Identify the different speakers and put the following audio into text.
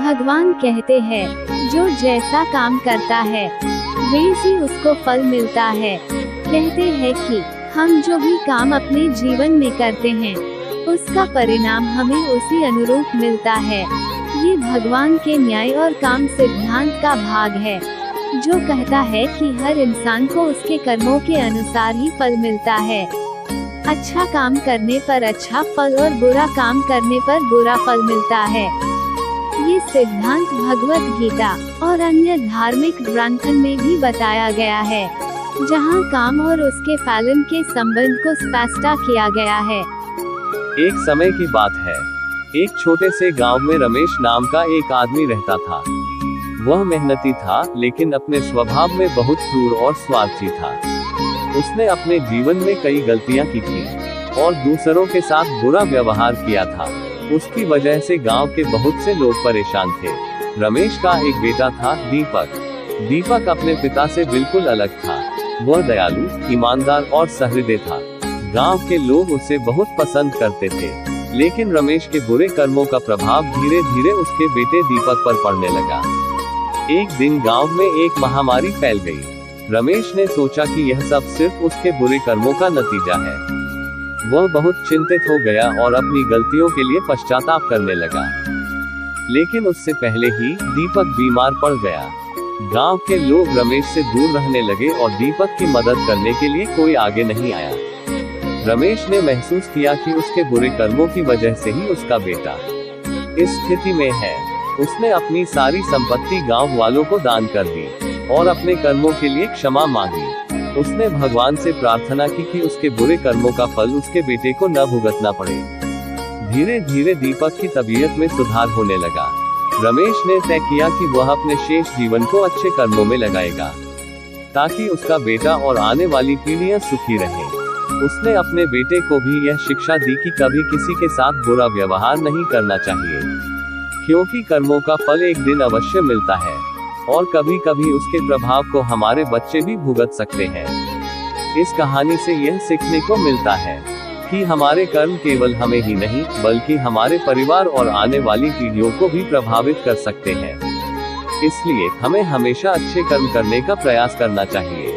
Speaker 1: भगवान कहते हैं, जो जैसा काम करता है वैसी उसको फल मिलता है। कहते हैं कि हम जो भी काम अपने जीवन में करते हैं उसका परिणाम हमें उसी अनुरूप मिलता है। ये भगवान के न्याय और काम सिद्धांत का भाग है, जो कहता है कि हर इंसान को उसके कर्मों के अनुसार ही फल मिलता है। अच्छा काम करने पर अच्छा फल और बुरा काम करने पर बुरा फल मिलता है। ये सिद्धांत भगवत गीता और अन्य धार्मिक ग्रंथों में भी बताया गया है, जहाँ काम और उसके पालन के संबंध को स्पष्ट किया गया है।
Speaker 2: एक समय की बात है, एक छोटे से गांव में रमेश नाम का एक आदमी रहता था। वह मेहनती था, लेकिन अपने स्वभाव में बहुत क्रूर और स्वार्थी था। उसने अपने जीवन में कई गलतियां की थी और दूसरों के साथ बुरा व्यवहार किया था। उसकी वजह से गांव के बहुत से लोग परेशान थे। रमेश का एक बेटा था, दीपक। दीपक अपने पिता से बिल्कुल अलग था। वह दयालु, ईमानदार और सहृदय था। गांव के लोग उसे बहुत पसंद करते थे, लेकिन रमेश के बुरे कर्मों का प्रभाव धीरे धीरे उसके बेटे दीपक पर पड़ने लगा। एक दिन गांव में एक महामारी फैल गई। रमेश ने सोचा कि यह सब सिर्फ उसके बुरे कर्मों का नतीजा है। वह बहुत चिंतित हो गया और अपनी गलतियों के लिए पश्चाताप करने लगा। लेकिन उससे पहले ही दीपक बीमार पड़ गया। गांव के लोग रमेश से दूर रहने लगे और दीपक की मदद करने के लिए कोई आगे नहीं आया। रमेश ने महसूस किया कि उसके बुरे कर्मों की वजह से ही उसका बेटा इस स्थिति में है। उसने अपनी सारी संपत्ति गांव वालों को दान कर दी और अपने कर्मों के लिए क्षमा मांगी। उसने भगवान से प्रार्थना की कि उसके बुरे कर्मों का फल उसके बेटे को न भुगतना पड़े। धीरे धीरे दीपक की तबीयत में सुधार होने लगा। रमेश ने तय किया कि वह अपने शेष जीवन को अच्छे कर्मों में लगाएगा, ताकि उसका बेटा और आने वाली पीढ़ियां सुखी रहें। उसने अपने बेटे को भी यह शिक्षा दी कि कभी किसी के साथ बुरा व्यवहार नहीं करना चाहिए, क्योंकि कर्मों का फल एक दिन अवश्य मिलता है और कभी कभी उसके प्रभाव को हमारे बच्चे भी भुगत सकते हैं। इस कहानी से यह सीखने को मिलता है कि हमारे कर्म केवल हमें ही नहीं, बल्कि हमारे परिवार और आने वाली पीढ़ियों को भी प्रभावित कर सकते हैं। इसलिए हमें हमेशा अच्छे कर्म करने का प्रयास करना चाहिए।